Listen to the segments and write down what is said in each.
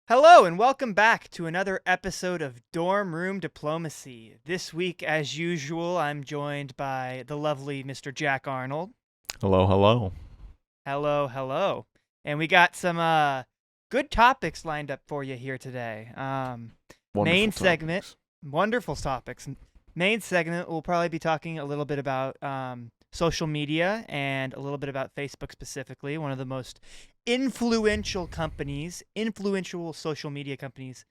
Hello and welcome back to another episode of Dorm Room Diplomacy. This week, as usual, I'm joined by the lovely Mr. Jack Arnold. Hello, hello. Hello, hello. And we got some good topics lined up for you here today. Main Wonderful segment, topics. wonderful topics. Main segment, we'll probably be talking a little bit about social media and a little bit about Facebook specifically, one of the most influential social media companies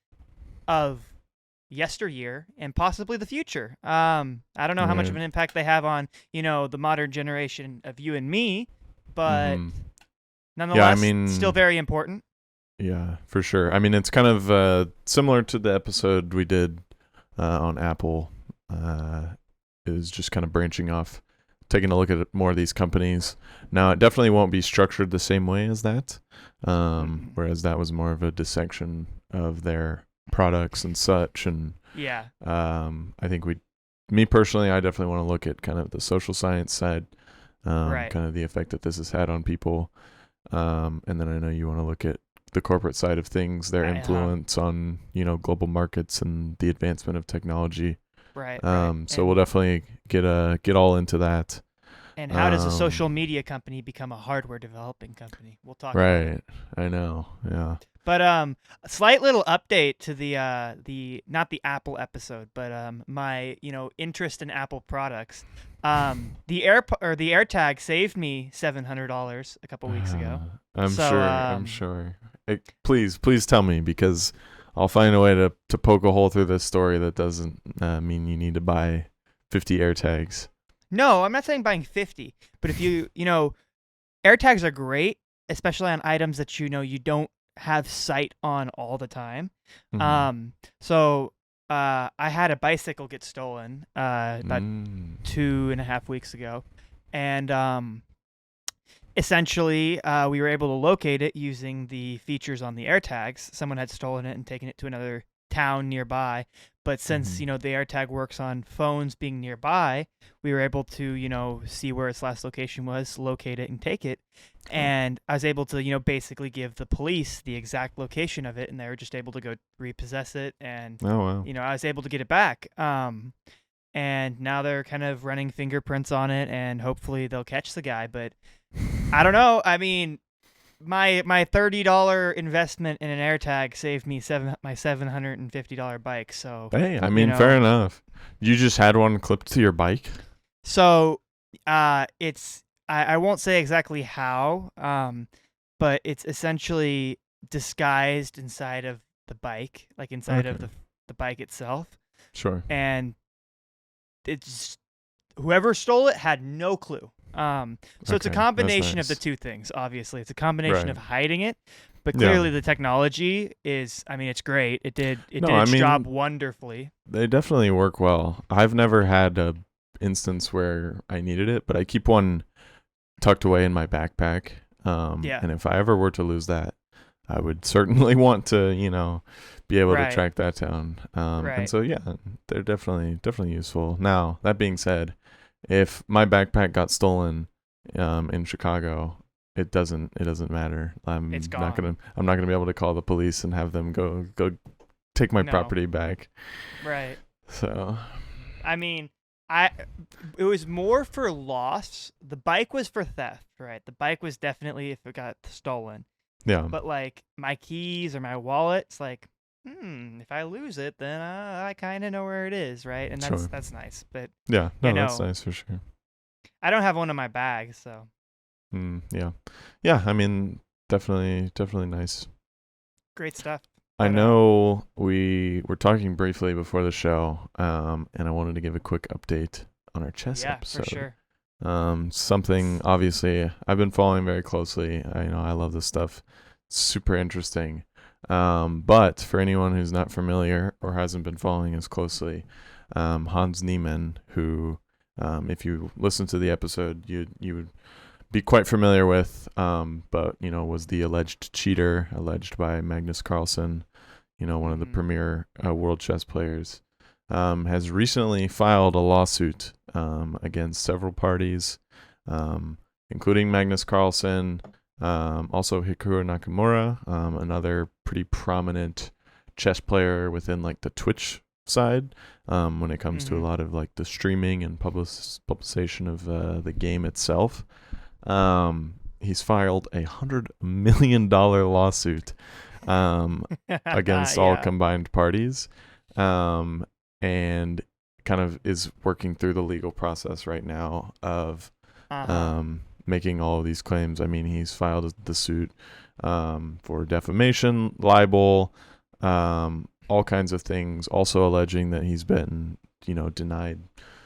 of yesteryear and possibly the future. I don't know how much of Right. an impact they have on, the modern generation of you and me, but hmm Yeah, I nonetheless, still mean, very important. yeah, for sure. I mean, it's kind of similar to the episode we did on Apple. It was just kind of branching off, taking a look at more of these companies. Now, it definitely won't be structured the same way as that, Mhm. whereas that was more of a dissection of their products and such. And Yeah, I think me personally, I definitely want to look at kind of the social science side, right. kind of the effect that this has had on people. And then I know you want to look at the corporate side of things, their Uh-huh. influence on, global markets and the advancement of technology. Right, right. So we'll definitely get all into that. And how does a social Um, media company become a hardware developing company? We'll talk about it. right. I know. Yeah. But a slight little update to the not the Apple episode, but my interest in Apple products. The AirTag saved me $700 a couple weeks ago. I'm So sure. I'm sure. Please tell me because I'll find a way to poke a hole through this story that doesn't mean you need to buy 50 AirTags. no, I'm not saying buying 50, but if AirTags are great, especially on items that you don't have sight on all the time. Mm-hmm. So I had a bicycle get stolen about Mm. 2.5 weeks ago, and essentially we were able to locate it using the features on the AirTags. Someone had stolen it and taken it to another town nearby, but since Mm-hmm. the AirTag works on phones being nearby, we were able to see where its last location was, locate it, and take it. Oh. And I was able to basically give the police the exact location of it, and they were just able to go repossess it, and Oh wow. I was able to get it back. And now they're kind of running fingerprints on it, and hopefully they'll catch the guy. But I don't know. I mean, my $30 investment in an AirTag saved me my $750 bike. So Hey, I you mean, fair know, enough. You just had one clipped to your bike. so it's I won't say exactly how, but it's essentially disguised inside of the bike, like inside of Okay. the bike itself, Sure. and it's whoever stole it had no clue. So it's a Okay. That's combination of the nice. two things. Obviously, it's a combination Right. of hiding it, but Yeah. clearly the technology is. I mean, it's great. It No, did I its job mean, wonderfully. they definitely work well. I've never had a instance where I needed it, but I keep one tucked away in my backpack. Yeah. And if I ever were to lose that, I would certainly want to, be able to Right. track that down. And Right. so yeah, they're definitely useful. Now, that being said, if my backpack got stolen in Chicago, it doesn't matter. It's I'm not gone. gonna I'm not gonna be able to call the police and have them go take my No. property back. Right. So I mean, I it was more for loss. The bike was for theft, right? The bike was definitely if it got stolen. yeah, But like my keys or my wallet, it's like, if I lose it, then I kind of know where it is, right? And that's sure. that's nice. But Yeah, you no, that's know, nice for sure. I don't have one in my bag, so Yeah, yeah. I mean, definitely nice. great stuff. I But know we were talking briefly before the show, and I wanted to give a quick update on our chess yeah, for episode. sure. Something obviously I've been following very closely. I love this stuff. It's super interesting. But for anyone who's not familiar or hasn't been following as closely, Hans Niemann, who, if you listen to the episode, you would be quite familiar with, but was the alleged cheater, alleged by Magnus Carlsen, one of the Hmm. premier world chess players, has recently filed a lawsuit against several parties, including Magnus Carlsen, Also Hikaru Nakamura, another pretty prominent chess player within like the Twitch side, when it comes to a lot of like the streaming and publication of the game itself. He's filed $100 million lawsuit against all combined parties, and kind of is working through the legal process right now of making all of these claims. I mean, he's filed the suit for defamation, libel, all kinds of things, also alleging that he's been, denied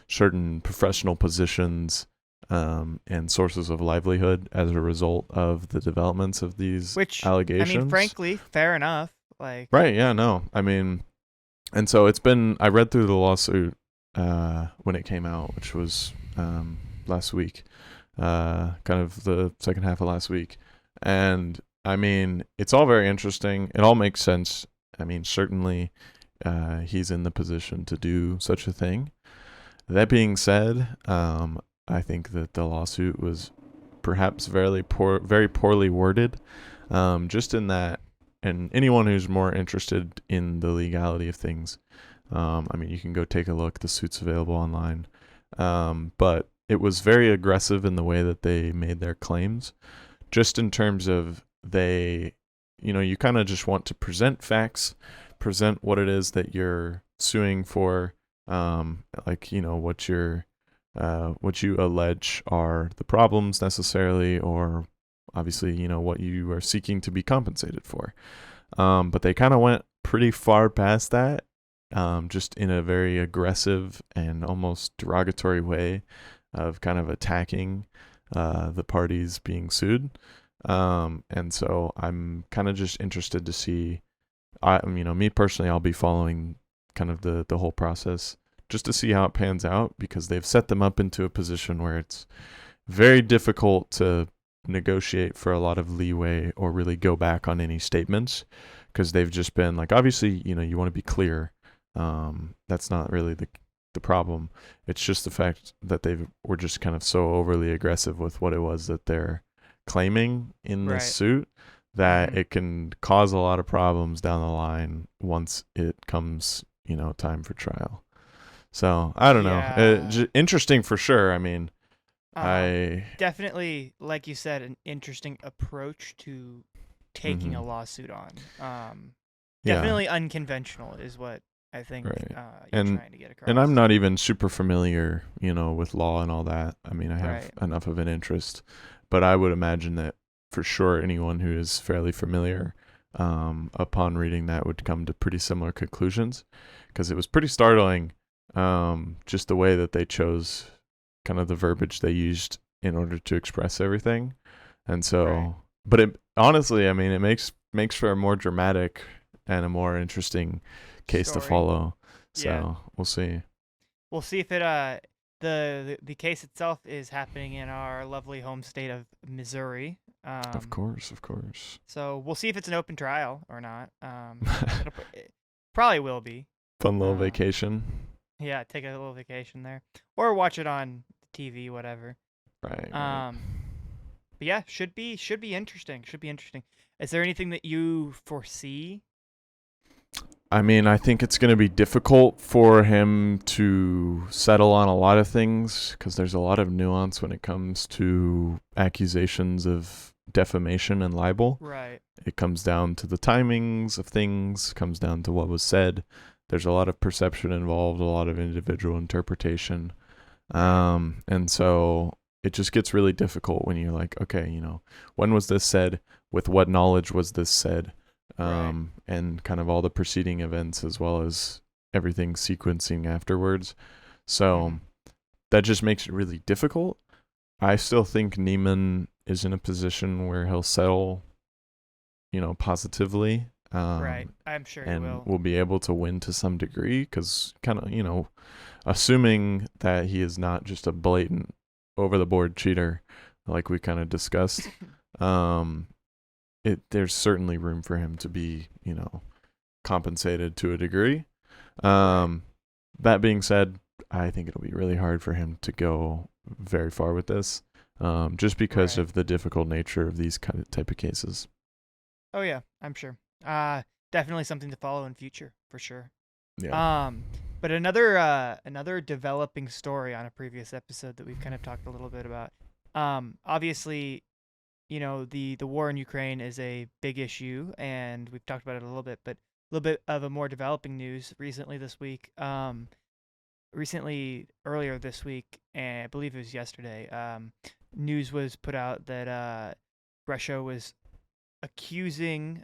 certain professional positions and sources of livelihood as a result of the developments of these allegations. I mean, frankly, fair enough. Like, right? Yeah, no. I mean, and so it's been. I read through the lawsuit when it came out, which was last week, kind of the second half of last week, and I mean, it's all very interesting. It all makes sense. I mean, certainly, he's in the position to do such a thing. That being said, I think that the lawsuit was perhaps very poorly worded, just in that, and anyone who's more interested in the legality of things, I mean, you can go take a look. The suit's available online, but it was very aggressive in the way that they made their claims, just in terms of you kind of just want to present facts, present what it is that you're suing for, what you allege are the problems necessarily, or obviously, what you are seeking to be compensated for. But they kind of went pretty far past that, just in a very aggressive and almost derogatory way of kind of attacking the parties being sued. And so I'm kind of just interested to see, me personally, I'll be following kind of the whole process just to see how it pans out, because they've set them up into a position where it's very difficult to negotiate for a lot of leeway or really go back on any statements, because they've just been like, obviously, you want to be clear. That's not really the problem. It's just the fact that they were just kind of so overly aggressive with what it was that they're claiming in this suit, that it can cause a lot of problems down the line once it comes, time for trial. So I don't know. Interesting for sure. I mean, I definitely, like you said, an interesting approach to taking a lawsuit on. Definitely unconventional is what I think you're trying to get across. And I'm not even super familiar, with law and all that. I mean, I have enough of an interest, but I would imagine that for sure anyone who is fairly familiar, upon reading that, would come to pretty similar conclusions, because it was pretty startling. Just the way that they chose kind of the verbiage they used in order to express everything. And so, but it honestly, I mean, it makes for a more dramatic and a more interesting case to follow. So we'll see. We'll see if it, the case itself is happening in our lovely home state of Missouri. Of course. So we'll see if it's an open trial or not. It probably will be. Fun little vacation. Yeah, take a little vacation there, or watch it on TV, whatever. Right. But yeah, should be interesting. Is there anything that you foresee? I mean, I think it's going to be difficult for him to settle on a lot of things, because there's a lot of nuance when it comes to accusations of defamation and libel. Right. It comes down to the timings of things, comes down to what was said. There's a lot of perception involved, a lot of individual interpretation. And so it just gets really difficult when you're like, okay, when was this said? With what knowledge was this said? And kind of all the preceding events, as well as everything sequencing afterwards. So that just makes it really difficult. I still think Neiman is in a position where he'll settle, positively. I'm sure he will. And will be able to win to some degree, because kind of, assuming that he is not just a blatant over-the-board cheater like we kind of discussed, there's certainly room for him to be, compensated to a degree. That being said, I think it'll be really hard for him to go very far with this. just because Right. of the difficult nature of these kind of type of cases. Oh yeah, I'm sure. Definitely something to follow in future for sure. Yeah. Um, but another developing story on a previous episode that we've kind of talked a little bit about. Obviously, the war in Ukraine is a big issue, and we've talked about it a little bit. But a little bit of a more developing news recently this week. Recently earlier this week, and I believe it was yesterday. News was put out that Russia was accusing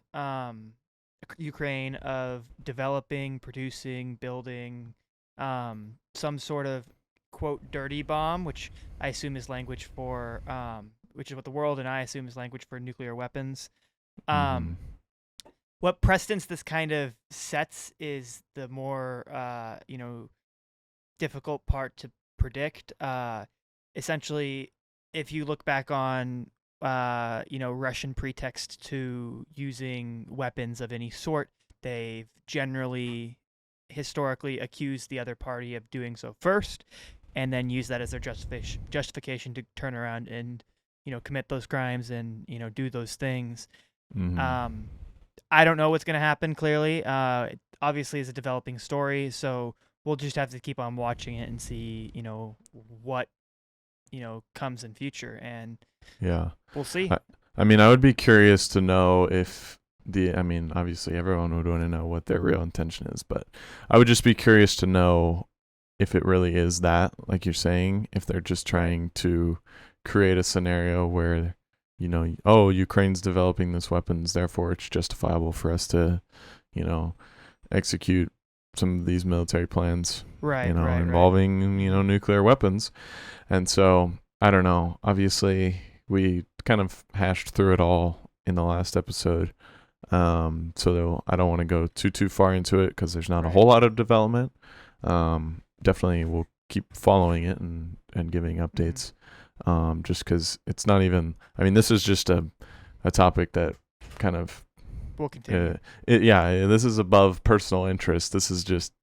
Ukraine of developing, producing, building some sort of quote dirty bomb, which I assume is language for which is what the world and I assume is language for nuclear weapons. Mm-hmm. What precedence this kind of sets is the more difficult part to predict. Essentially, if you look back on Russian pretext to using weapons of any sort, they've generally historically accused the other party of doing so first, and then use that as their justification to turn around and commit those crimes and do those things. Mm-hmm. I don't know what's going to happen. Clearly, obviously, it's a developing story, so we'll just have to keep on watching it and see, what comes in future, and Yeah. we'll see. I mean, I would be curious to know if I mean, obviously everyone would want to know what their real intention is, but I would just be curious to know if it really is that, like you're saying, if they're just trying to create a scenario where, oh, Ukraine's developing this weapons, therefore it's justifiable for us to, execute some of these military plans, Right, involving, nuclear weapons. And so, I don't know. Obviously, we kind of hashed through it all in the last episode. So I don't want to go too far into it because there's not a whole lot of development. Definitely we'll keep following it and giving updates. Just because it's not even, I mean, this is just a topic that kind of, we'll continue. This is above personal interest. This is just,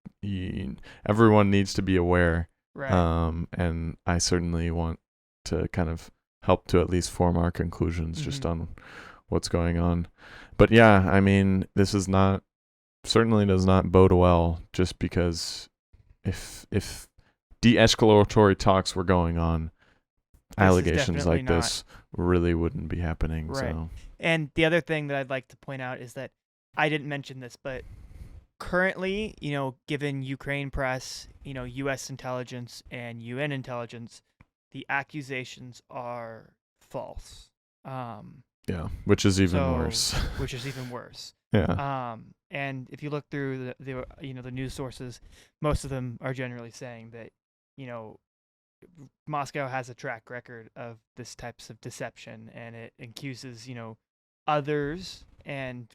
everyone needs to be aware. Right. And I certainly want to kind of help to at least form our conclusions just on what's going on. But yeah, I mean, this is certainly does not bode well, just because if de-escalatory talks were going on, allegations like this really wouldn't be happening. Right. So. And the other thing that I'd like to point out is that I didn't mention this, but currently, given Ukraine press, U.S. intelligence and UN intelligence, the accusations are false. Yeah, which is even worse. Which is even worse. Yeah. And if you look through the news sources, most of them are generally saying that, Moscow has a track record of this types of deception, and it accuses, others and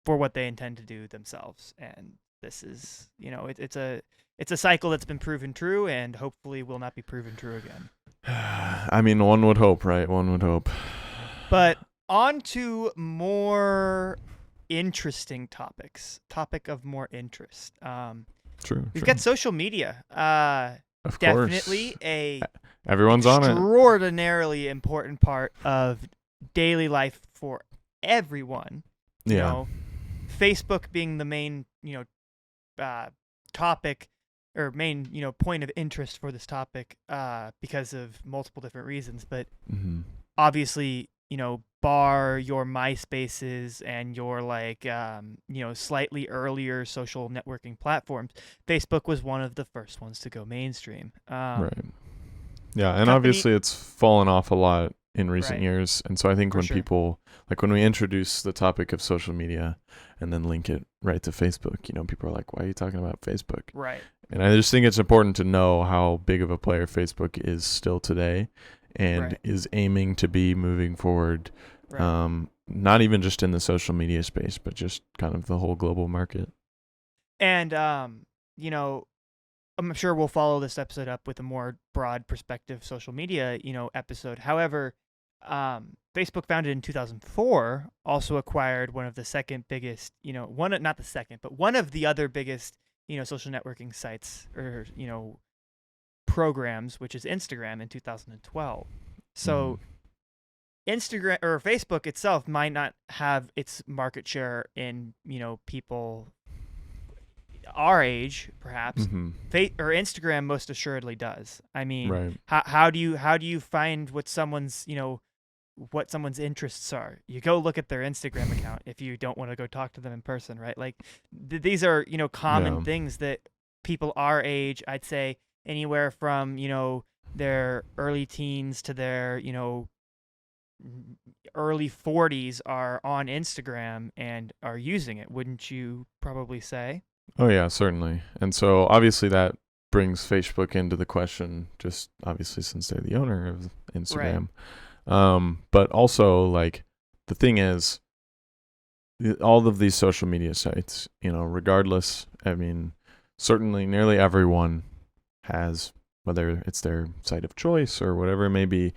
for what they intend to do themselves. And this is, it's a cycle that's been proven true and hopefully will not be proven true again. I mean, one would hope, right? One would hope. But on to more interesting topics. Topic of more interest. True. We've got social media. Of definitely course. Everyone's on it. Extraordinarily important part of daily life for everyone. Yeah. Facebook being the main, topic or main, point of interest for this topic, because of multiple different reasons. But obviously, bar your MySpaces and your slightly earlier social networking platforms, Facebook was one of the first ones to go mainstream. Right. Yeah, and obviously it's fallen off a lot in recent years. And so I think when people, when we introduce the topic of social media and then link it right to Facebook, people are like, why are you talking about Facebook? Right. And I just think it's important to know how big of a player Facebook is still today and is aiming to be moving forward. Not even just in the social media space, but just kind of the whole global market. And, I'm sure we'll follow this episode up with a more broad perspective social media, episode. However, Facebook, founded in 2004, also acquired one of the second biggest, not the second, but one of the other biggest, social networking sites or, programs, which is Instagram, in 2012. So Instagram or Facebook itself might not have its market share in, people our age, perhaps. Mm-hmm. Or Instagram most assuredly does. I mean, Right. how do you find what someone's interests are? You go look at their Instagram account if you don't want to go talk to them in person, right? Like these are common Yeah. things that people our age, I'd say anywhere from their early teens to their early 40s are on Instagram and are using it, wouldn't you probably say? Oh yeah, certainly. And so obviously that brings Facebook into the question, just obviously since they're the owner of Right. Instagram. But also like the thing is, all of these social media sites, regardless, I mean, certainly nearly everyone has, whether it's their site of choice or whatever it may be,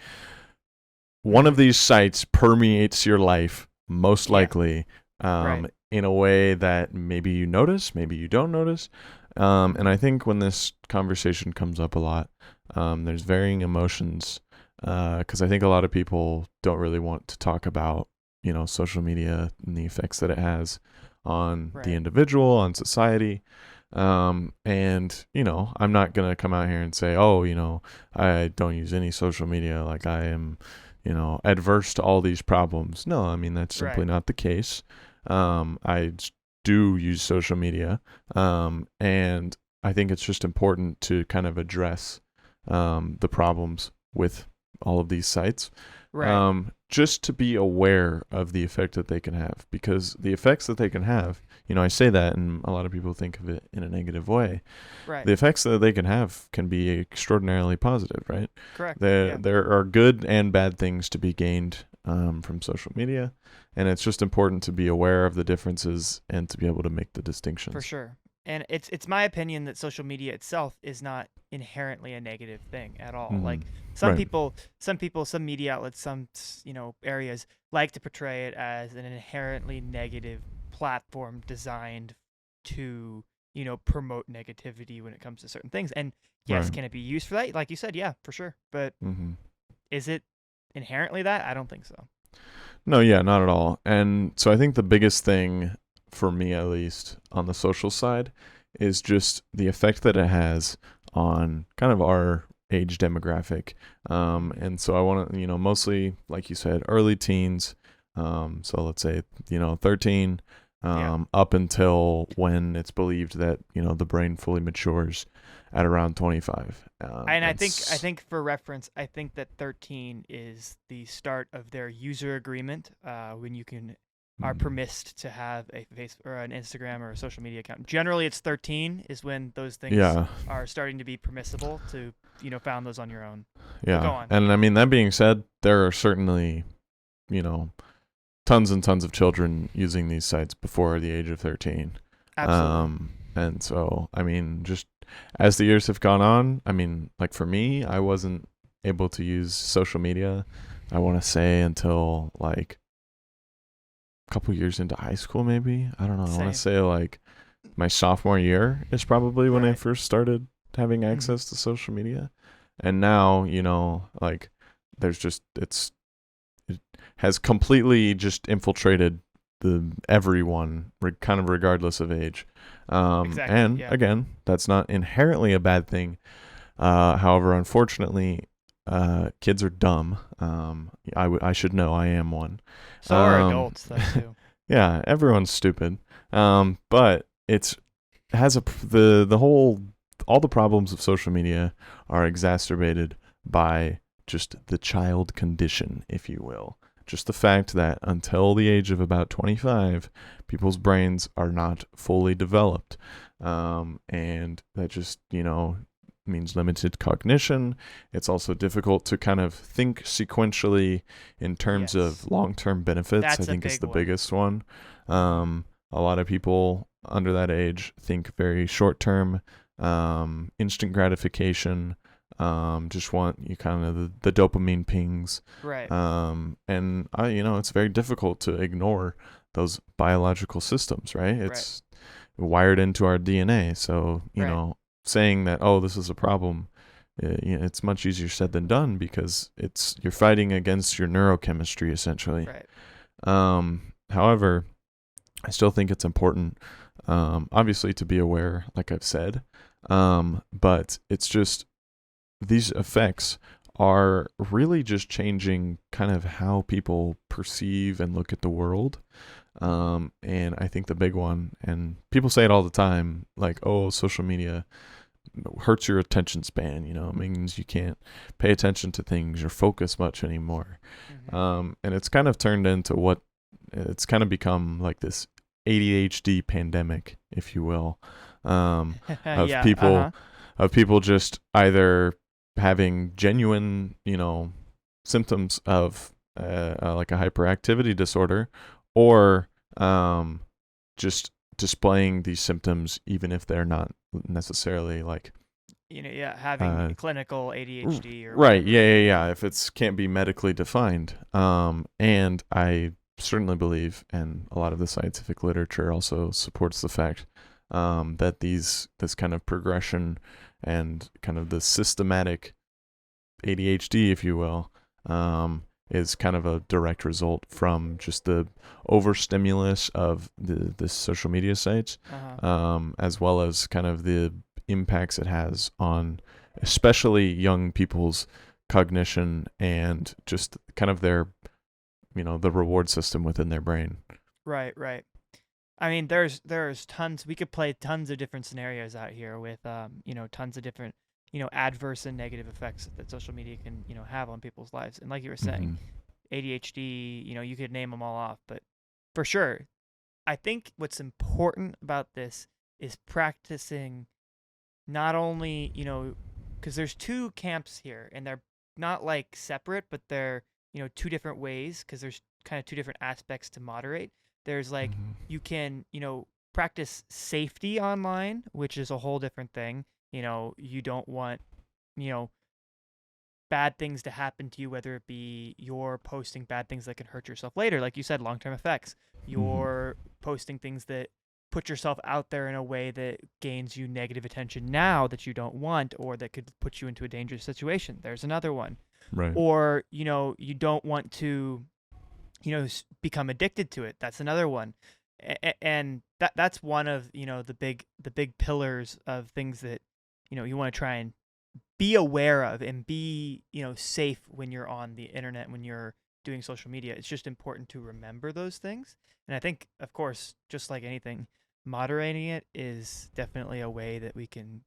one of these sites permeates your life most Yeah. likely, Right. in a way that maybe you notice, maybe you don't notice. And I think when this conversation comes up a lot, there's varying emotions, because I think a lot of people don't really want to talk about, social media and the effects that it has on the Right. individual, on society. And, I'm not going to come out here and say, oh, I don't use any social media. Like I am, adverse to all these problems. No, I mean, that's simply Right. not the case. Do use social media. And I think it's just important to kind of address the problems with all of these sites, Right. just to be aware of the effect that they can have. Because the effects that they can have, I say that and a lot of people think of it in a negative way. Right. The effects that they can have can be extraordinarily positive, right? Correct. There, Yeah. there are good and bad things to be gained from social media, and it's just important to be aware of the differences and to be able to make the distinctions. For sure. And it's my opinion that social media itself is not inherently a negative thing at all. Mm-hmm. Like Right. some media outlets, some areas like to portray it as an inherently negative platform designed to promote negativity when it comes to certain things. And yes, Right. can it be used for that? Like you said, yeah, for sure. But Mm-hmm. is it inherently that? I don't think so. No, yeah, not at all. And so I think the biggest thing, for me at least, on the social side is just the effect that it has on kind of our age demographic. And so I want to, mostly, like you said, early teens. So let's say, 13, Yeah. up until when it's believed that, the brain fully matures at around 25. And I think for reference, I think that 13 is the start of their user agreement, when you are permitted to have a face or an Instagram or a social media account. Generally, it's 13 is when those things Yeah. are starting to be permissible to found those on your own. Yeah. Go on. And I mean, that being said, there are certainly, tons and tons of children using these sites before the age of 13. Absolutely. And so, I mean, just as the years have gone on, I mean, like for me, I wasn't able to use social media, I want to say, until like a couple years into high school, maybe. I don't know. I want Same. to say like my sophomore year is probably when I Right. first started having access to social media. And now, like there's just, it has completely just infiltrated everyone, kind of regardless of age. Exactly. And Yeah. again, that's not inherently a bad thing. However, unfortunately, kids are dumb. I should know. I am one. So are adults though too. Yeah, everyone's stupid. But it has the whole, all the problems of social media are exacerbated by just the child condition, if you will. Just the fact that until the age of about 25, people's brains are not fully developed. And that just, means limited cognition. It's also difficult to kind of think sequentially in terms Yes. of long-term benefits. That's I a think it's big the one. biggest one. A lot of people under that age think very short-term, instant gratification, just want you kind of the dopamine pings. Right. And it's very difficult to ignore those biological systems, right? It's wired into our DNA. So, Right. saying that, oh, this is a problem, it's much easier said than done because you're fighting against your neurochemistry essentially. Right. However, I still think it's important, obviously, to be aware, like I've said, but it's just these effects are really just changing kind of how people perceive and look at the world. And I think the big one, and people say it all the time, like, oh, social media hurts your attention span, it means you can't pay attention to things or focus much anymore. And it's kind of turned into it's kind of become like this ADHD pandemic, if you will, of Yeah. people of people just either having genuine, symptoms of like a hyperactivity disorder, or just displaying these symptoms even if they're not necessarily like having clinical ADHD or right. whatever. Yeah. If it can't be medically defined, and I certainly believe, and a lot of the scientific literature also supports the fact that this kind of progression and kind of the systematic ADHD, if you will, is kind of a direct result from just the overstimulus of the social media sites, as well as kind of the impacts it has on especially young people's cognition and just kind of their, the reward system within their brain. Right. I mean, there's tons. We could play tons of different scenarios out here with tons of different adverse and negative effects that social media can have on people's lives. And like you were saying, ADHD, you could name them all off, but for sure, I think what's important about this is practicing not only because there's two camps here, and they're not like separate, but they're two different ways, because there's kind of two different aspects to moderate. There's like you can practice safety online, which is a whole different thing. You don't want bad things to happen to you, whether it be you're posting bad things that can hurt yourself later, like you said, long-term effects. You're posting things that put yourself out there in a way that gains you negative attention now that you don't want, or that could put you into a dangerous situation. There's another one. Right. Or you don't want to become addicted to it. That's another one. And that's one of the big pillars of things that you want to try and be aware of, and be safe when you're on the internet, when you're doing social media. It's just important to remember those things. And I think, of course, just like anything, moderating it is definitely a way that we can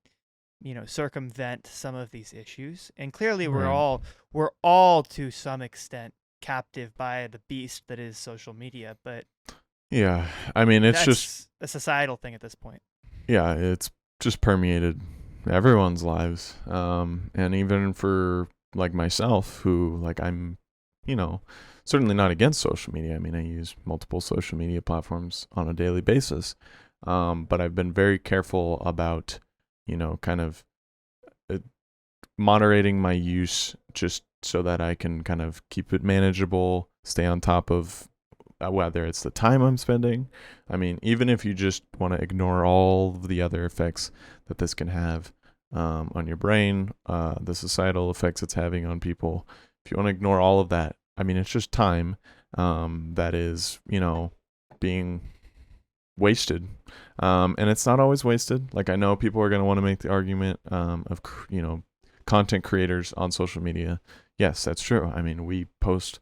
circumvent some of these issues. And clearly we're all to some extent captive by the beast that is social media, but yeah, I mean, it's just a societal thing at this point. Yeah, it's just permeated everyone's lives, and even for like myself, who like I'm certainly not against social media. I mean, I use multiple social media platforms on a daily basis, but I've been very careful about kind of moderating my use, just so that I can kind of keep it manageable, stay on top of whether it's the time I'm spending. I mean, even if you just want to ignore all of the other effects that this can have on your brain, the societal effects it's having on people, if you want to ignore all of that, I mean, it's just time that is, being wasted. And it's not always wasted. Like, I know people are going to want to make the argument of, content creators on social media. Yes, that's true. I mean, we post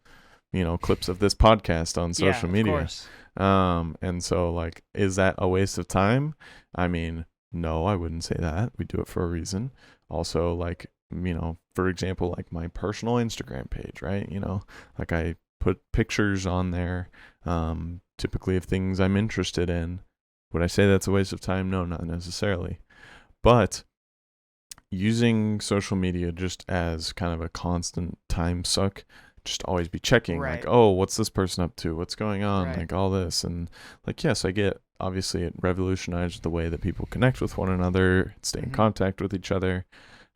clips of this podcast on social media. Of course. And so, like, is that a waste of time? I mean, no, I wouldn't say that. We do it for a reason. Also, like, for example, like my personal Instagram page, right? Like, I put pictures on there, typically of things I'm interested in. Would I say that's a waste of time? No, not necessarily. But using social media just as kind of a constant time suck, just always be checking, Right. like, oh, what's this person up to? What's going on? Right. Like, all this. And like, yes, I get, obviously it revolutionized the way that people connect with one another, stay in contact with each other,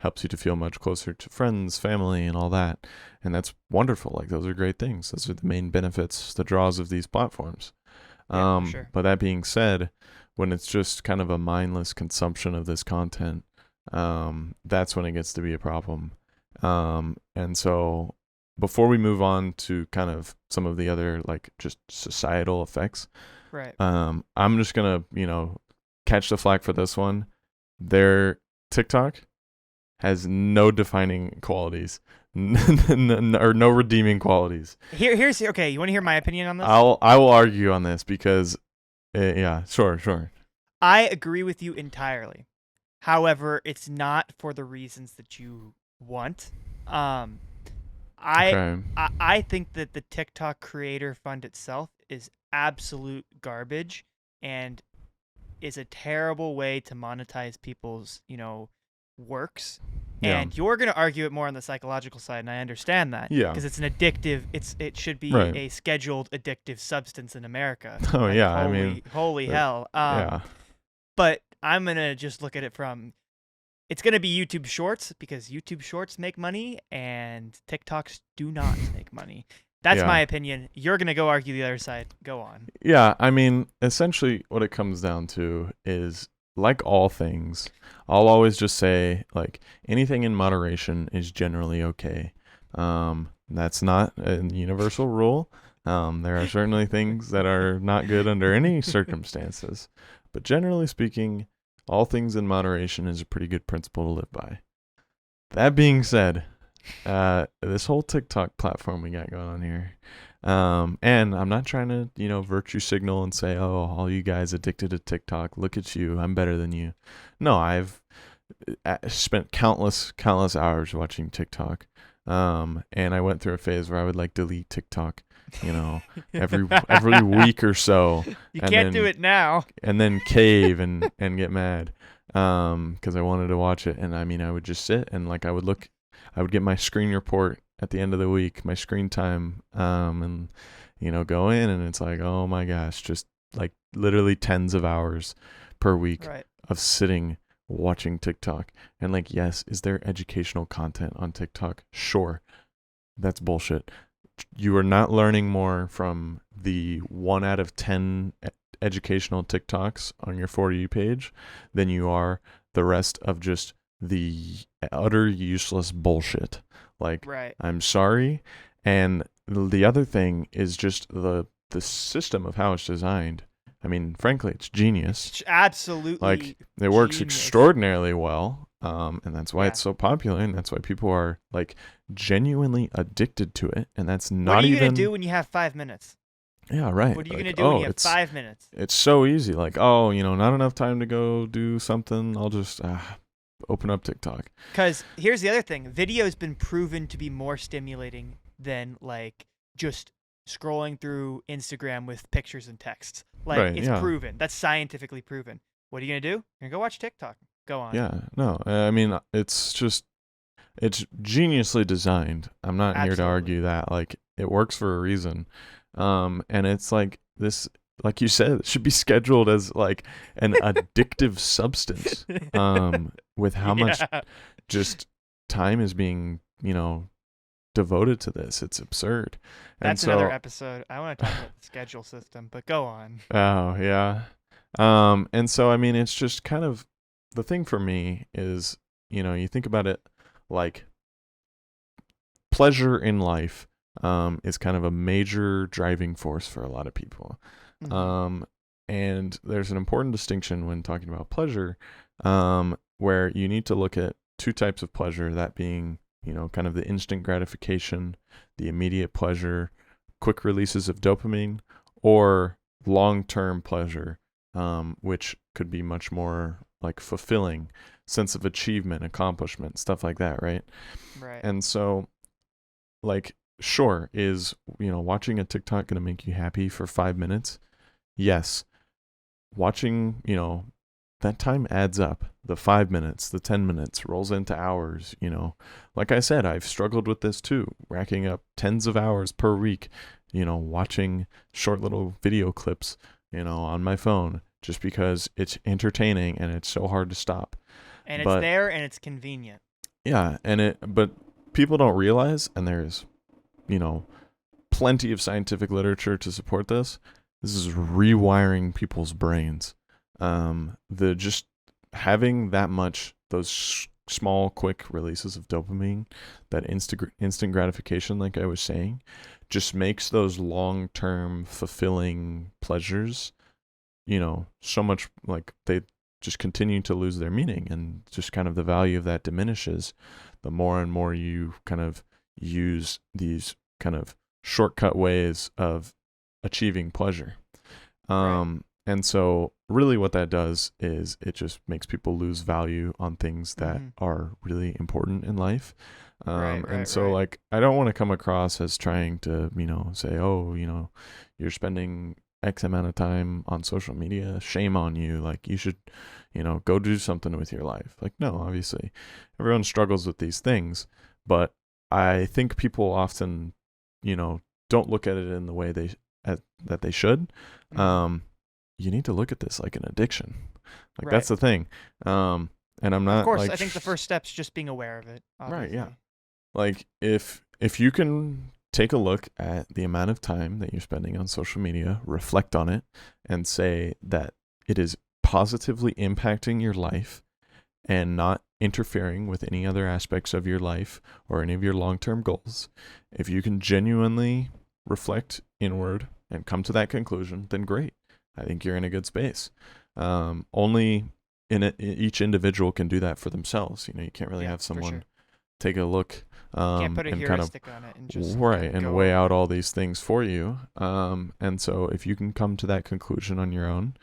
helps you to feel much closer to friends, family, and all that. And that's wonderful. Like, those are great things. Those are the main benefits, the draws of these platforms. Yeah, for sure. But that being said, when it's just kind of a mindless consumption of this content, that's when it gets to be a problem. And so before we move on to kind of some of the other like just societal effects, Right. I'm just gonna, catch the flack for this one. Their TikTok has no defining qualities, or no redeeming qualities. Here's okay. You want to hear my opinion on this? I will argue on this because, yeah, sure. I agree with you entirely. However, it's not for the reasons that you want. I Okay. I think that the TikTok creator fund itself is absolute garbage and is a terrible way to monetize people's, works. Yeah. And you're going to argue it more on the psychological side, and I understand that. Yeah. Because it's an addictive, it should be Right. a scheduled addictive substance in America. Oh, Like, yeah, I holy, mean, holy hell. Yeah. But I'm going to just look at it from, it's going to be YouTube Shorts because YouTube Shorts make money and TikToks do not make money. That's Yeah. my opinion. You're going to go argue the other side. Go on. Yeah, I mean, essentially what it comes down to is, like all things, I'll always just say, like, anything in moderation is generally okay. That's not a universal rule. There are certainly things that are not good under any circumstances. But generally speaking, all things in moderation is a pretty good principle to live by. That being said, this whole TikTok platform we got going on here, and I'm not trying to, virtue signal and say, oh, all you guys addicted to TikTok, look at you, I'm better than you. No, I've spent countless hours watching TikTok. And I went through a phase where I would like delete TikTok, every week or so. You and can't do then- it now. And then cave and get mad, because I wanted to watch it. And I mean, I would just sit and like I would get my screen report at the end of the week, my screen time, and go in, and it's like, oh my gosh, just like literally tens of hours per week Right. of sitting watching TikTok. And like, yes, is there educational content on TikTok? Sure. That's bullshit. You are not learning more from the 1 out of 10 educational TikToks on your For You page than you are the rest of just the utter useless bullshit. Like, Right. I'm sorry. And the other thing is just the system of how it's designed. I mean, frankly, it's genius. It's absolutely. Like, it works genius. extraordinarily well. And that's why Yeah. it's so popular, and that's why people are like genuinely addicted to it. And that's not What are you even going to do when you have 5 minutes? Yeah, right. What are you Like, going to do when you have it's 5 minutes? it's so easy. Like, oh, not enough time to go do something. I'll just open up TikTok. Because here's the other thing. Video's been proven to be more stimulating than, like, just scrolling through Instagram with pictures and texts. Like, Right, it's yeah. proven. That's scientifically proven. What are you going to do? You're going to go watch TikTok. Go on. Yeah, no, I mean, it's geniusly designed. I'm not here to Absolutely. argue that. Like, it works for a reason. And it's like this, like you said, it should be scheduled as like an addictive substance. With how much Yeah. just time is being, devoted to this. It's absurd. That's and so, another episode. I want to talk about the schedule system, but go on. Oh, yeah. And so, I mean, it's just kind of, the thing for me is, you think about it like pleasure in life, is kind of a major driving force for a lot of people. Mhm. And there's an important distinction when talking about pleasure, where you need to look at two types of pleasure, that being, kind of the instant gratification, the immediate pleasure, quick releases of dopamine, or long-term pleasure, which could be much more like fulfilling, sense of achievement, accomplishment, stuff like that, right? Right. And so, like, sure, is, watching a TikTok going to make you happy for 5 minutes? Yes. Watching, that time adds up. The 5 minutes, the 10 minutes rolls into hours, Like I said, I've struggled with this too, racking up tens of hours per week, watching short little video clips, on my phone, just because it's entertaining and it's so hard to stop. And but- it's there and it's convenient. Yeah, but people don't realize, and there's, plenty of scientific literature to support this. This is rewiring people's brains. The just having that much, those small, quick releases of dopamine, that instant gratification, like I was saying, just makes those long-term fulfilling pleasures, so much like they just continue to lose their meaning, and just kind of the value of that diminishes the more and more you kind of use these kind of shortcut ways of achieving pleasure. Right. And so really what that does is it just makes people lose value on things that are really important in life. And so like, I don't want to come across as trying to, say, oh, you're spending X amount of time on social media, shame on you. Like, you should, go do something with your life. Like, no, obviously everyone struggles with these things, but I think people often, don't look at it in the way that they should. You need to look at this like an addiction. Like, that's the thing. And I'm not, of course, like, I think the first step's just being aware of it. Obviously. Right. Yeah. Like, if you can take a look at the amount of time that you're spending on social media, reflect on it, and say that it is positively impacting your life and not interfering with any other aspects of your life or any of your long-term goals. If you can genuinely reflect inward and come to that conclusion, then great. I think you're in a good space. Only each individual can do that for themselves. You can't really have someone take a look can't put a and heuristic on it and just and weigh out all these things for you. And so if you can come to that conclusion on your own,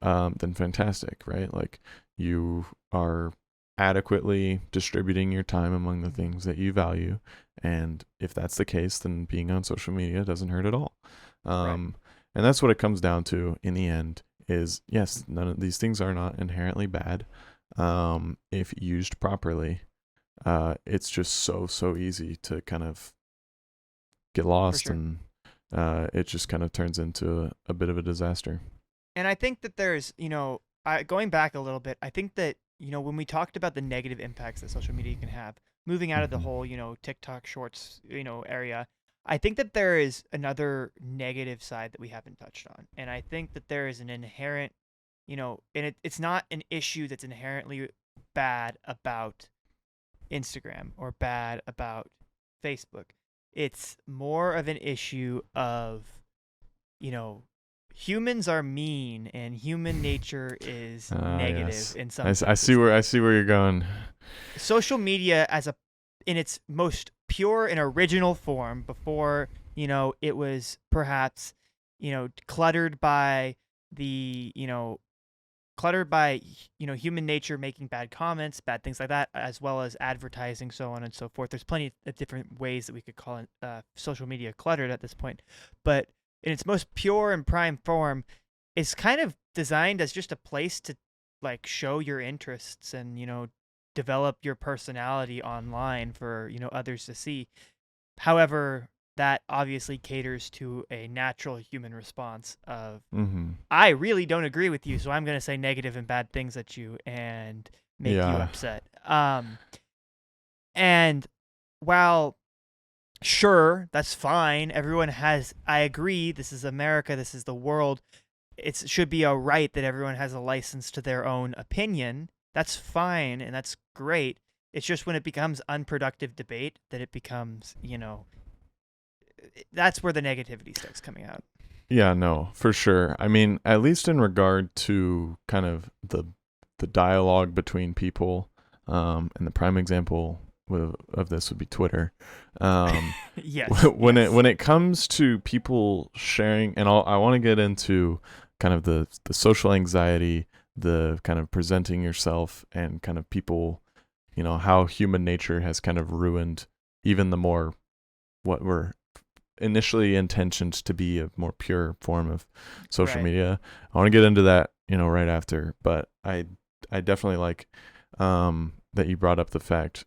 then fantastic, right? Like, you are adequately distributing your time among the things that you value. And if that's the case, then being on social media doesn't hurt at all. And that's what it comes down to in the end is, yes, none of these things are not inherently bad. If used properly, it's just so easy to kind of get lost, and it just kind of turns into a bit of a disaster. And I think that there's, going back a little bit, I think that, when we talked about the negative impacts that social media can have, moving out of the whole, TikTok shorts, area, I think that there is another negative side that we haven't touched on. And I think that there is an inherent, and it's not an issue that's inherently bad about Instagram or bad about Facebook. It's more of an issue of, humans are mean and human nature is negative in some senses. I see where you're going. Social media in its most pure and original form, before, it was perhaps, cluttered by human nature making bad comments, bad things like that, as well as advertising, so on and so forth. There's plenty of different ways that we could call it, social media cluttered at this point. But in its most pure and prime form, it's kind of designed as just a place to, like, show your interests and, develop your personality online for, others to see. However, that obviously caters to a natural human response of, I really don't agree with you, so I'm going to say negative and bad things at you and make you upset. And while, sure, that's fine, I agree, this is America, this is the world, it should be a right that everyone has a license to their own opinion. That's fine, and that's great. It's just when it becomes unproductive debate that it becomes, that's where the negativity starts coming out. Yeah, no, for sure. I mean, at least in regard to kind of the dialogue between people, and the prime example of this would be Twitter. Yes. When it comes to people sharing, and I want to get into kind of the social anxiety, the kind of presenting yourself, and kind of people, how human nature has kind of ruined even the more, what were initially intentioned to be a more pure form of social media. I want to get into that, right after, but I definitely like that you brought up the fact,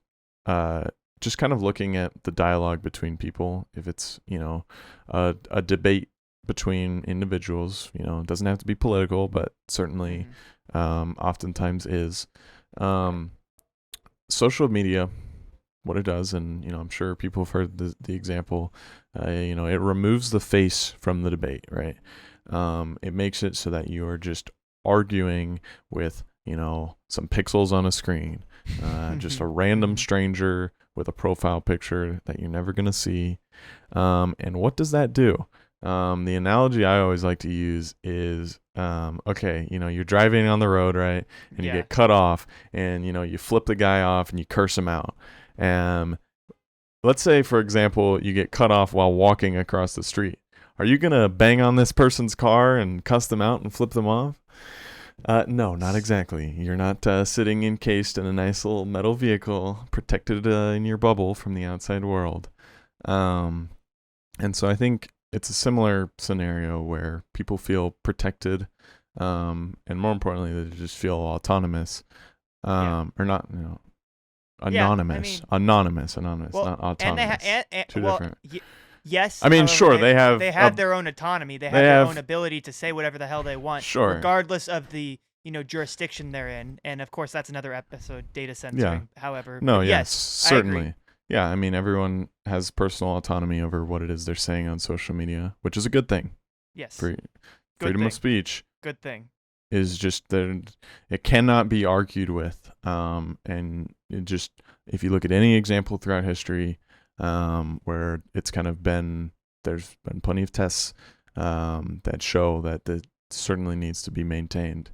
just kind of looking at the dialogue between people. If it's, a debate between individuals, it doesn't have to be political, but certainly oftentimes is. Social media, what it does, and I'm sure people have heard the example, it removes the face from the debate, right? It makes it so that you are just arguing with some pixels on a screen, just a random stranger with a profile picture that you're never going to see. And what does that do? The analogy I always like to use is, okay, you're driving on the road, right? And you get cut off and, you flip the guy off and you curse him out. Let's say, for example, you get cut off while walking across the street. Are you going to bang on this person's car and cuss them out and flip them off? No, not exactly. You're not sitting encased in a nice little metal vehicle, protected in your bubble from the outside world. And so I think it's a similar scenario where people feel protected, and more importantly, they just feel autonomous, or not, anonymous. Anonymous, well, not autonomous. Two different. Yes. I mean, sure, they have their own autonomy. They have their own ability to say whatever the hell they want, sure, regardless of the jurisdiction they're in. And of course, that's another episode, data censoring. Yeah. However, no, yes, certainly. Yeah, I mean, everyone has personal autonomy over what it is they're saying on social media, which is a good thing. Yes. Freedom of speech. Good thing. Is just that it cannot be argued with. And it just, if you look at any example throughout history, where it's kind of there's been plenty of tests that show that it certainly needs to be maintained.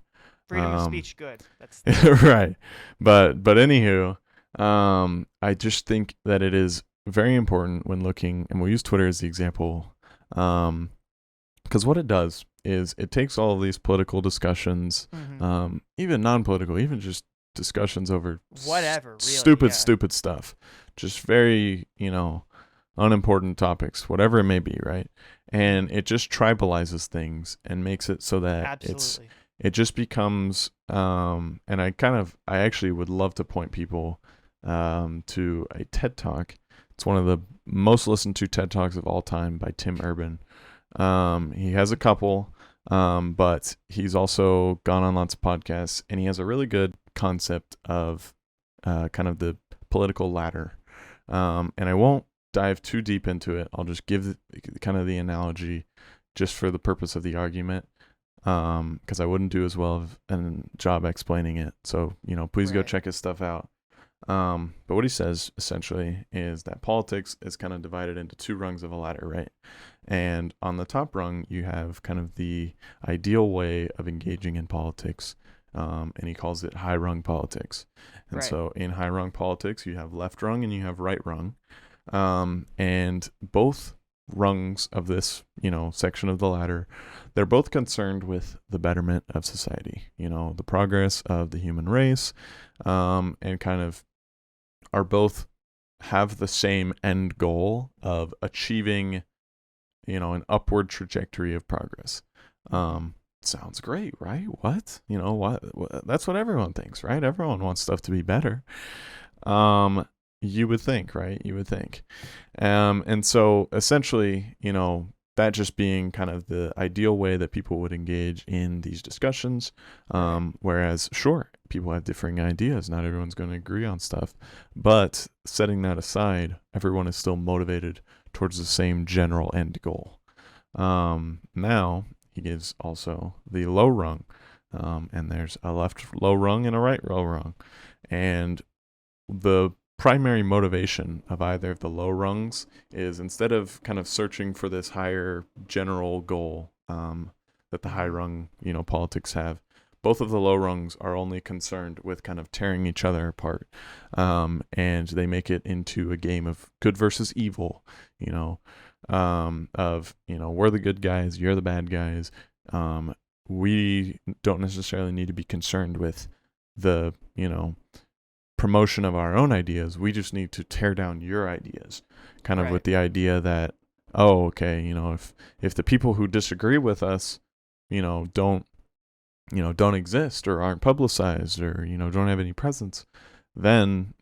Freedom of speech, good. That's right. But anywho, I just think that it is very important when looking, and we'll use Twitter as the example, because what it does is it takes all of these political discussions, even non-political, even just discussions over whatever, really, stupid stuff, just very, unimportant topics, whatever it may be, right? And it just tribalizes things and makes it so that it just becomes, and I actually would love to point people to a TED Talk. It's one of the most listened to TED Talks of all time by Tim Urban. He has a couple, but he's also gone on lots of podcasts, and he has a really good concept of kind of the political ladder. And I won't dive too deep into it. I'll just give kind of the analogy just for the purpose of the argument, because I wouldn't do as well of a job explaining it. So, please go check his stuff out. But what he says essentially is that politics is kind of divided into two rungs of a ladder, right? And on the top rung, you have kind of the ideal way of engaging in politics, and he calls it high rung politics. And so in high rung politics, you have left rung and you have right rung. And both rungs of this, section of the ladder, they're both concerned with the betterment of society, the progress of the human race, and kind of are both have the same end goal of achieving, an upward trajectory of progress. Sounds great, right? What? That's what everyone thinks, right? Everyone wants stuff to be better. You would think, right? You would think. And so essentially, that just being kind of the ideal way that people would engage in these discussions. Whereas, sure, people have differing ideas. Not everyone's going to agree on stuff. But setting that aside, everyone is still motivated towards the same general end goal. Now, he gives also the low rung. And there's a left low rung and a right low rung. And the primary motivation of either of the low rungs is, instead of kind of searching for this higher general goal that the high rung, politics have, both of the low rungs are only concerned with kind of tearing each other apart. And they make it into a game of good versus evil, we're the good guys, you're the bad guys. We don't necessarily need to be concerned with the, promotion of our own ideas. We just need to tear down your ideas, kind of with the idea that, if the people who disagree with us, don't exist or aren't publicized or, don't have any presence, then,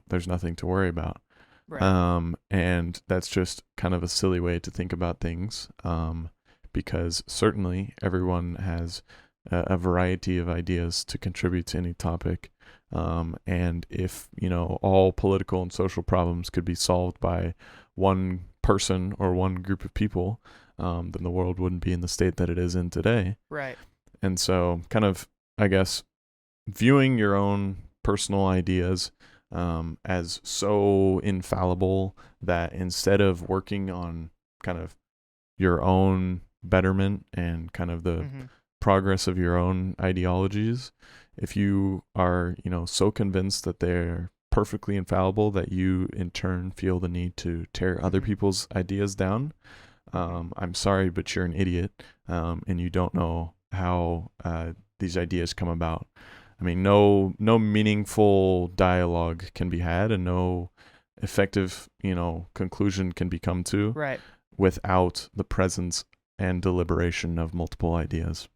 there's nothing to worry about. And that's just kind of a silly way to think about things, because certainly everyone has a variety of ideas to contribute to any topic. And if, all political and social problems could be solved by one person or one group of people, then the world wouldn't be in the state that it is in today. Right. And so kind of, I guess, viewing your own personal ideas as so infallible that instead of working on kind of your own betterment and kind of the Mm-hmm. progress of your own ideologies, if you are, so convinced that they're perfectly infallible that you in turn feel the need to tear other Mm-hmm. people's ideas down, I'm sorry, but you're an idiot, and you don't know how these ideas come about. I mean, no meaningful dialogue can be had, and no effective, conclusion can be come to Right. without the presence and deliberation of multiple ideas.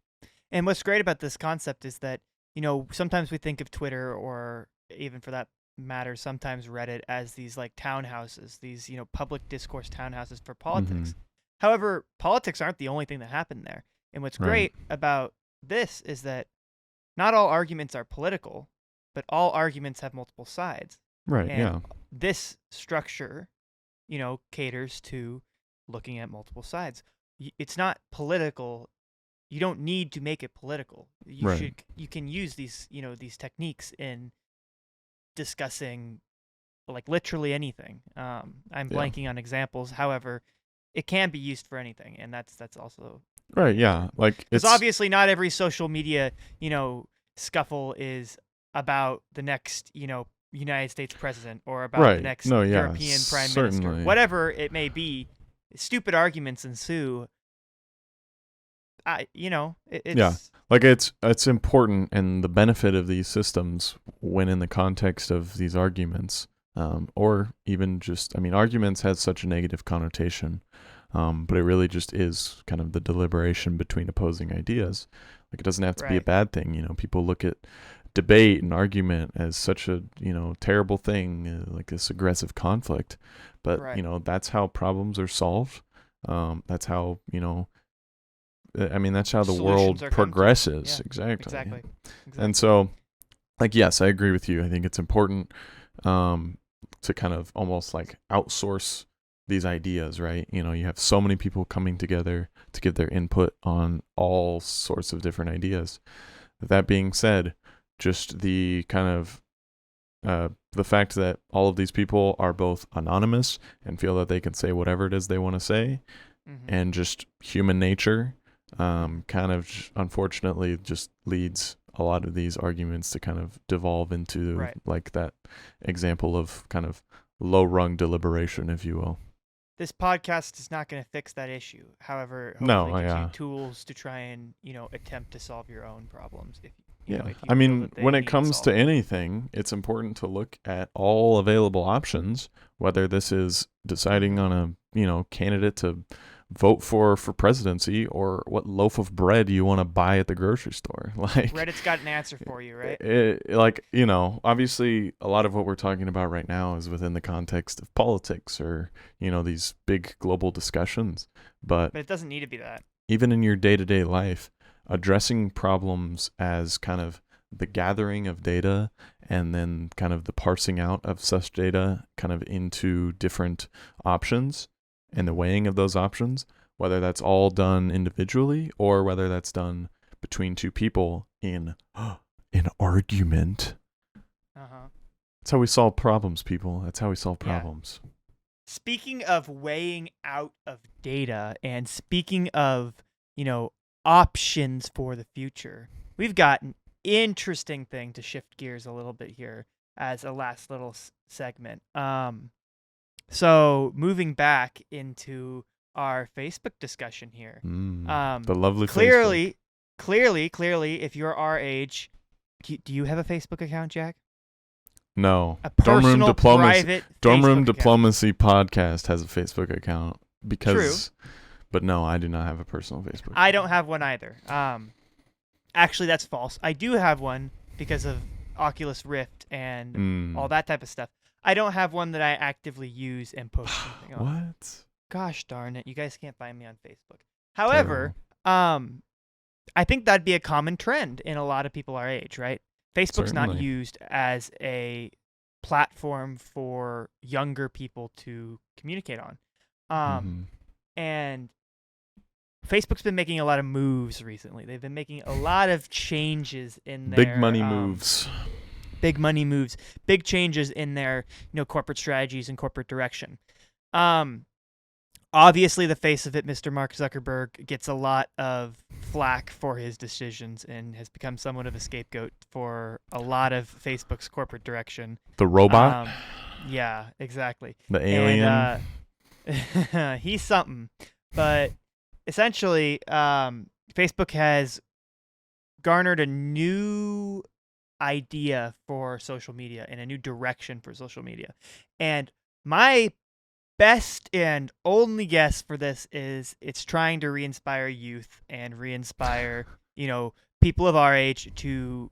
And what's great about this concept is that, sometimes we think of Twitter, or even for that matter, sometimes Reddit, as these like townhouses, these, public discourse townhouses for politics. Mm-hmm. However, politics aren't the only thing that happened there. And what's Right. great about this is that not all arguments are political, but all arguments have multiple sides. Right. And Yeah. this structure, caters to looking at multiple sides. It's not political. You don't need to make it political. Right. You can use these techniques in discussing like literally anything. I'm Yeah. blanking on examples. However, it can be used for anything, and that's also Right. Yeah. Like because it's obviously not every social media scuffle is about the next United States president or about the right. next No. Yeah. European prime minister, Certainly. whatever it may be. Stupid arguments ensue. It's Yeah. Like it's important, and the benefit of these systems when in the context of these arguments, or even just, I mean, arguments has such a negative connotation, but it really just is kind of the deliberation between opposing ideas. Like it doesn't have to be a right. bad thing. People look at debate and argument as such a terrible thing, like this aggressive conflict, but Right. that's how problems are solved. That's how I mean, that's how the Solutions world are come to. progresses. Yeah, Exactly. exactly. And so, like, yes, I agree with you. I think it's important to kind of almost like outsource these ideas, right? You have so many people coming together to give their input on all sorts of different ideas. That being said, just the kind of the fact that all of these people are both anonymous and feel that they can say whatever it is they want to say, Mm-hmm. and just human nature kind of unfortunately just leads a lot of these arguments to kind of devolve into Right. like that example of kind of low rung deliberation, if you will. This podcast is not going to fix that issue. However, No, hopefully it gives yeah. you tools to try and attempt to solve your own problems. If Yeah. if you I feel mean, that they when it need comes to solving. anything, it's important to look at all available options, whether this is deciding Mhm. on a, candidate to vote for presidency, or what loaf of bread you want to buy at the grocery store. Like Reddit's got an answer for you, right? like, obviously a lot of what we're talking about right now is within the context of politics, or, these big global discussions. But But it doesn't need to be that. even in your day-to-day life, addressing problems as kind of the gathering of data and then kind of the parsing out of such data kind of into different options and the weighing of those options, whether that's all done individually or whether that's done between two people in an argument. Uh-huh. That's how we solve problems, people. That's how we solve Yeah. problems. Speaking of weighing out of data, and speaking of, options for the future, we've got an interesting thing to shift gears a little bit here as a last little segment. So moving back into our Facebook discussion here. The lovely clearly, if you're our age, do you have a Facebook account, Jack? No. A personal, private Dormroom Facebook account. Diplomacy Podcast has a Facebook account because, True. but no, I do not have a personal Facebook. I don't have one either. Actually, that's false. I do have one because of Oculus Rift and all that type of stuff. I don't have one that I actively use and post something on. What? Gosh darn it! You guys can't find me on Facebook. However, I think that'd be a common trend in a lot of people our age, right? Facebook's not Certainly. used as a platform for younger people to communicate on. And Facebook's been making a lot of moves recently. They've been making a lot of changes in their Big money moves. Big money moves, big changes in their corporate strategies and corporate direction. Obviously, the face of it, Mr. Mark Zuckerberg, gets a lot of flack for his decisions and has become somewhat of a scapegoat for a lot of Facebook's corporate direction. The robot? Yeah, exactly. The alien? And, he's something. But essentially, Facebook has garnered a new idea for social media and a new direction for social media. And my best and only guess for this is it's trying to re-inspire youth and re-inspire, people of our age to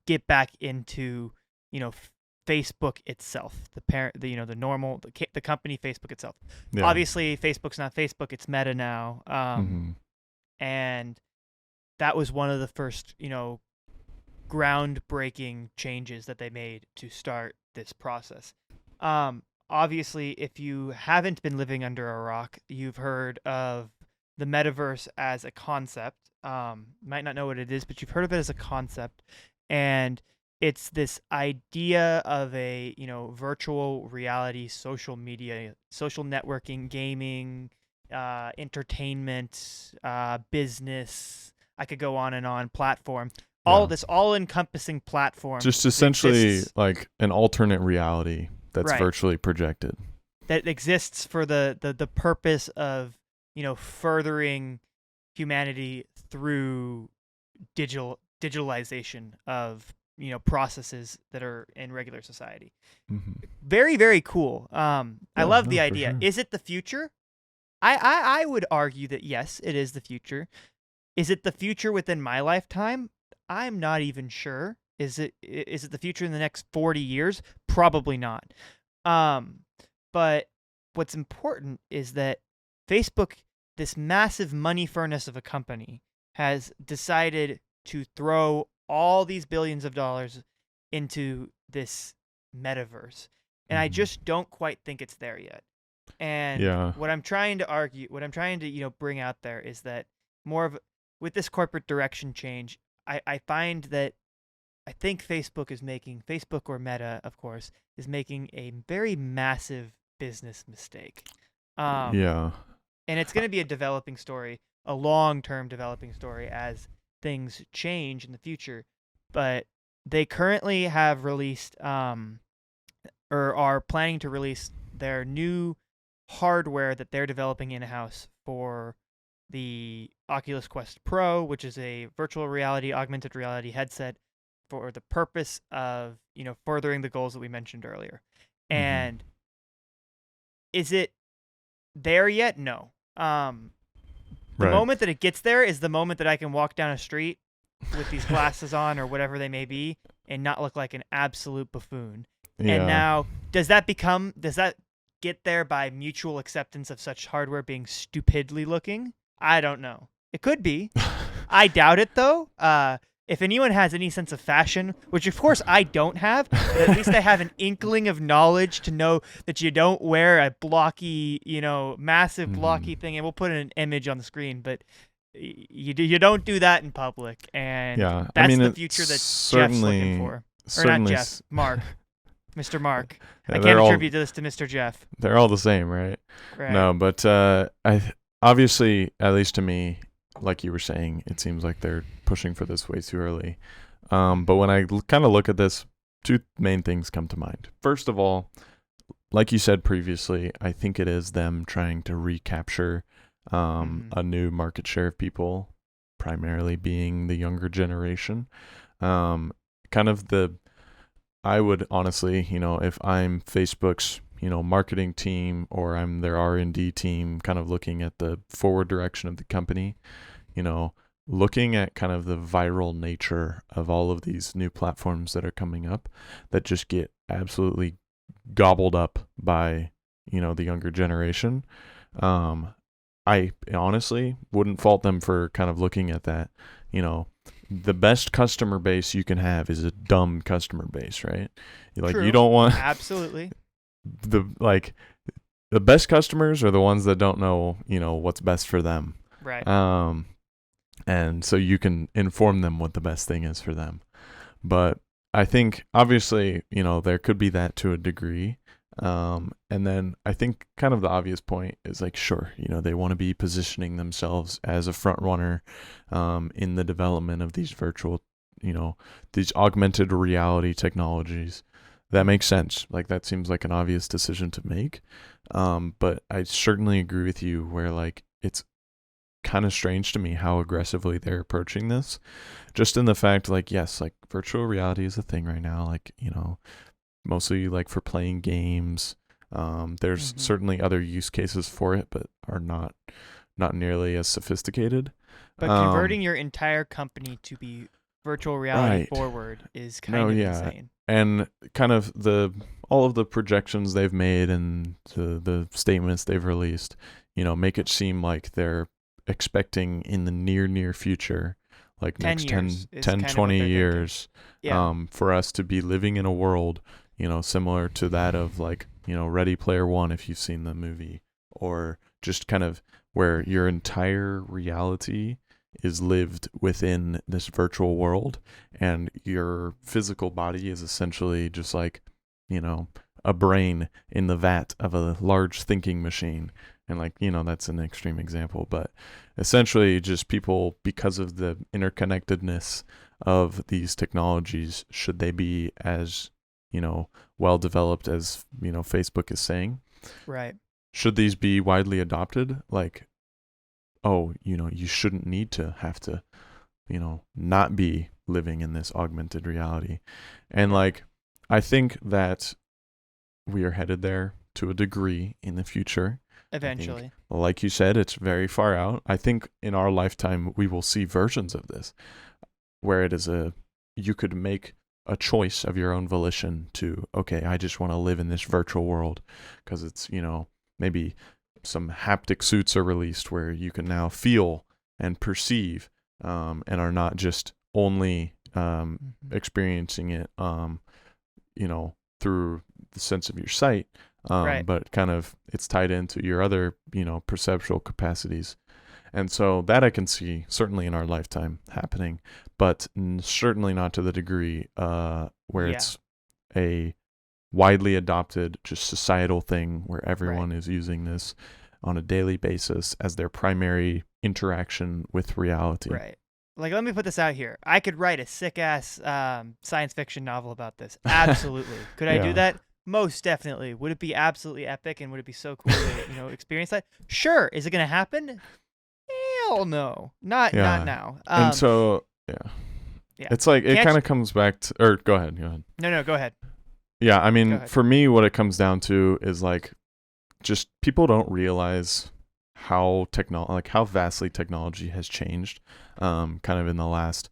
get back into, Facebook itself, the parent, the company Facebook itself. Yeah. Obviously, Facebook's not Facebook; it's Meta now, and that was one of the first, groundbreaking changes that they made to start this process. Obviously, if you haven't been living under a rock, you've heard of the metaverse as a concept. Might not know what it is, but you've heard of it as a concept. And it's this idea of a, virtual reality, social media, social networking, gaming, entertainment, business. I could go on and on, platform. All this all-encompassing platform. Just essentially like an alternate reality that's virtually projected. That exists for the purpose of, furthering humanity through digitalization of, processes that are in regular society. Very, very cool. I love the idea. Sure. Is it the future? I would argue that yes, it is the future. Is it the future within my lifetime? I'm not even sure. Is it the future in the next 40 years? Probably not. But what's important is that Facebook, this massive money furnace of a company, has decided to throw all these billions of dollars into this metaverse. And I just don't quite think it's there yet. And what I'm trying to bring out there is that with this corporate direction change, I find that I think Facebook or Meta, of course, is making a very massive business mistake. And it's going to be a developing story, a long-term developing story as things change in the future. But they currently have released, or are planning to release their new hardware that they're developing in-house for the Oculus Quest Pro, which is a virtual reality, augmented reality headset for the purpose of, furthering the goals that we mentioned earlier. And is it there yet? No. The moment that it gets there is the moment that I can walk down a street with these glasses on or whatever they may be and not look like an absolute buffoon. And now, does that get there by mutual acceptance of such hardware being stupidly looking? I don't know. It could be. I doubt it, though. If anyone has any sense of fashion, which of course I don't have, but at least I have an inkling of knowledge to know that you don't wear a blocky, massive blocky thing. And we'll put an image on the screen, but you don't do that in public. And that's the future that Jeff's looking for. Or not Jeff, Mark. Mr. Mark. I can't attribute this to Mr. Jeff. They're all the same, right? No, but obviously, at least to me, like you were saying, it seems like they're pushing for this way too early. But when I kind of look at this, two main things come to mind. First of all, like you said previously, I think it is them trying to recapture a new market share of people, primarily being the younger generation. I would honestly, if I'm Facebook's, marketing team or I'm their R&D team, kind of looking at the forward direction of the company, looking at kind of the viral nature of all of these new platforms that are coming up that just get absolutely gobbled up by, the younger generation. I honestly wouldn't fault them for kind of looking at that. The best customer base you can have is a dumb customer base, right? True. You don't want absolutely the best customers are the ones that don't know, what's best for them. Right. And so you can inform them what the best thing is for them. But I think obviously, there could be that to a degree. And then I think kind of the obvious point is like, sure, they want to be positioning themselves as a front runner in the development of these virtual, these augmented reality technologies. That makes sense. Like that seems like an obvious decision to make. But I certainly agree with you where like it's kind of strange to me how aggressively they're approaching this. Just in the fact like, yes, like virtual reality is a thing right now, like, mostly like for playing games. There's certainly other use cases for it, but are not nearly as sophisticated. But converting your entire company to be virtual reality forward is kind of insane. And kind of all of the projections they've made and the statements they've released, make it seem like they're expecting in the near future, like next 10, 20 years, for us to be living in a world, similar to that of like, Ready Player One, if you've seen the movie, or just kind of where your entire reality is lived within this virtual world and your physical body is essentially just like, a brain in the vat of a large thinking machine. And like, that's an extreme example, but essentially just people, because of the interconnectedness of these technologies, should they be as, well developed as, Facebook is saying, right? Should these be widely adopted? Like, oh, you shouldn't need to have to, not be living in this augmented reality. And like, I think that we are headed there to a degree in the future. Eventually. Like you said, it's very far out. I think in our lifetime, we will see versions of this where it is you could make a choice of your own volition to, okay, I just want to live in this virtual world because it's, maybe some haptic suits are released where you can now feel and perceive and are not just only experiencing it, through the sense of your sight, but kind of it's tied into your other, perceptual capacities. And so that I can see certainly in our lifetime happening, but certainly not to the degree where it's a widely adopted, just societal thing where everyone is using this on a daily basis as their primary interaction with reality. Right. Like, let me put this out here. I could write a sick-ass science fiction novel about this. Absolutely. Could I do that? Most definitely. Would it be absolutely epic, and would it be so cool to experience that? Sure. Is it going to happen? Hell no. Not now. And so, it's like, it kind of comes back to, or go ahead. No, go ahead. Yeah, I mean, for me, what it comes down to is like, just people don't realize how vastly technology has changed, kind of in the last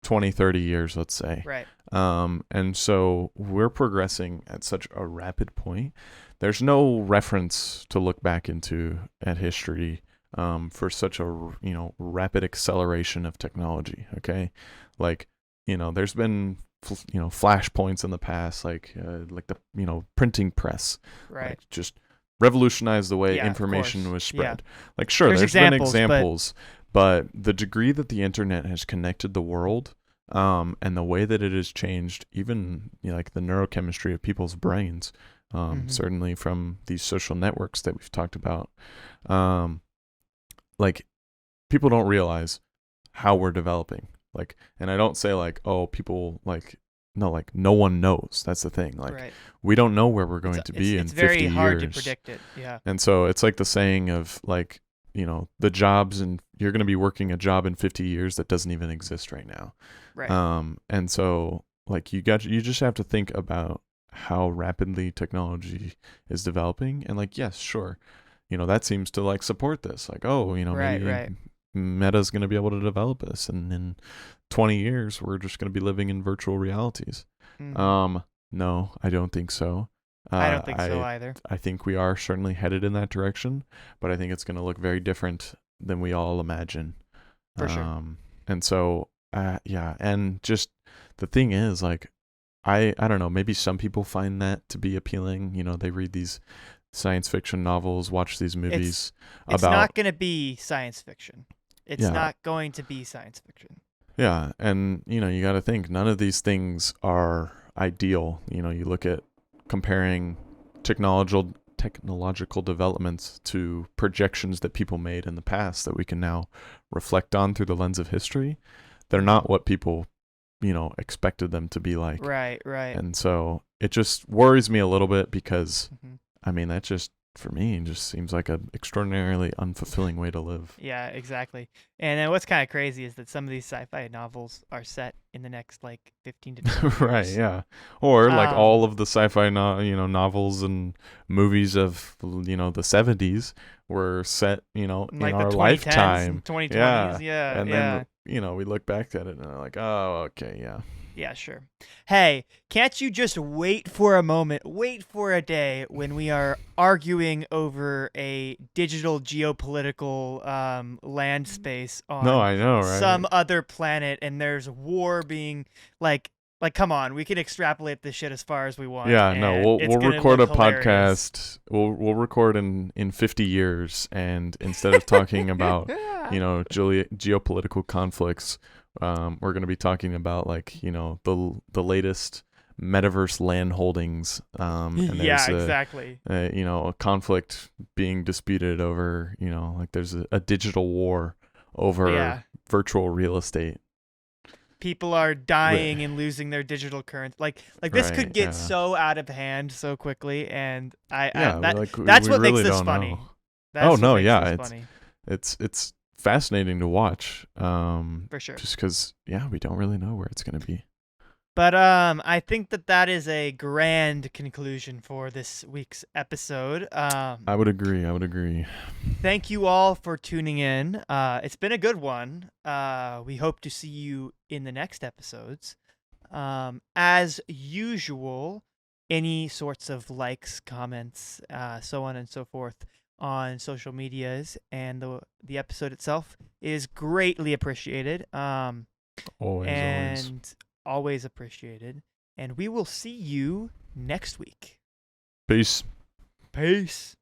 20, 30 years, let's say. Right. And so we're progressing at such a rapid point. There's no reference to look back into at history for such a rapid acceleration of technology. Okay, like there's been flashpoints in the past, like the printing press, right? Like, just revolutionized the way information was spread. Like, sure, there's been examples, but the degree that the internet has connected the world, and the way that it has changed, even like the neurochemistry of people's brains, certainly from these social networks that we've talked about, like people don't realize how we're developing. Like, and I don't say like, oh, people like, no, like no one knows. That's the thing. Like, we don't know where we're going to be in 50 years. It's very hard to predict it. Yeah. And so it's like the saying of like, the jobs, and you're going to be working a job in 50 years that doesn't even exist right now. Right. And so like you just have to think about how rapidly technology is developing, and like, yes, sure. That seems to like support this. Like, oh, maybe Meta's going to be able to develop this, and in 20 years we're just going to be living in virtual realities. No, I don't think so. I don't think so either. I think we are certainly headed in that direction, but I think it's going to look very different than we all imagine. For sure. And so, and just the thing is, like, I don't know, maybe some people find that to be appealing. They read these science fiction novels, watch these movies It's about not going to be science fiction. It's Yeah. not going to be science fiction. Yeah, and you got to think none of these things are ideal. You look at comparing technological developments to projections that people made in the past that we can now reflect on through the lens of history. They're not what people, expected them to be like. Right. And so it just worries me a little bit because Mhm. I mean, that just, for me, just seems like an extraordinarily unfulfilling way to live. Yeah, exactly. And then what's kind of crazy is that some of these sci-fi novels are set in the next like 15 to 20 years. Right, yeah. Or like Um, all of the sci-fi novels and movies of, the 70s were set, in like our the 2010s lifetime. and 2020s. Yeah. Yeah. And yeah. then, we look back at it and are like, oh, okay, yeah. Yeah, sure. Hey, can't you just wait for a moment, wait for a day when we are arguing over a digital geopolitical land space on No, I know, right? some other planet, and there's war being like come on, we can extrapolate this shit as far as we want. Yeah, no, and we'll it's gonna record a look hilarious. podcast. We'll record in 50 years, and instead of talking about geopolitical conflicts, we're going to be talking about the latest metaverse land holdings. And Yeah, there's exactly. a conflict being disputed over there's a digital war over Yeah. virtual real estate. People are dying and losing their digital currency. Like this Right, could get yeah. so out of hand so quickly, and we that's we what really makes this don't funny. know. That's Oh, what no, makes yeah, this funny It's fascinating to watch. for sure. Just because we don't really know where it's gonna be. But I think that is a grand conclusion for this week's episode. I would agree. Thank you all for tuning in. It's been a good one. We hope to see you in the next episodes. As usual, any sorts of likes, comments, so on and so forth on social medias, and the episode itself is greatly appreciated. Always. Always appreciated. And we will see you next week. Peace. Peace.